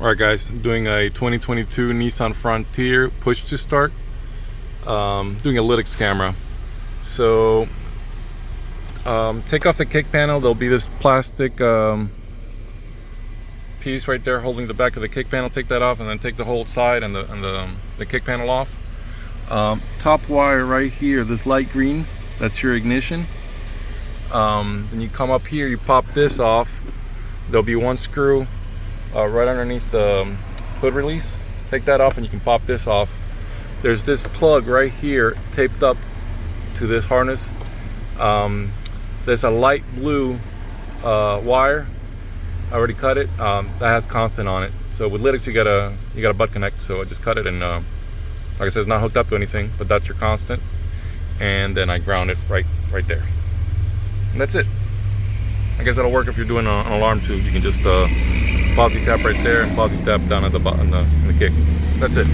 Alright guys, I'm doing a 2022 Nissan Frontier push to start. Doing a Lytx camera. So take off the kick panel. There'll be this plastic piece right there holding the back of the kick panel. Take that off and then take the whole side and the kick panel off. Top wire right here, this light green, that's your ignition. Then you come up here, you pop this off. There'll be one screw right underneath the hood release. Take that off and you can pop this off. There's this plug right here taped up to this harness. There's a light blue wire. I already cut it. That has constant on it. So with Lytx you got a butt connect. So I just cut it and like I said, it's not hooked up to anything, but that's your constant. And then I ground it right there. And that's it. I guess that'll work if you're doing an alarm too. You can just posi tap right there and posi tap down at the bottom in the kick. That's it.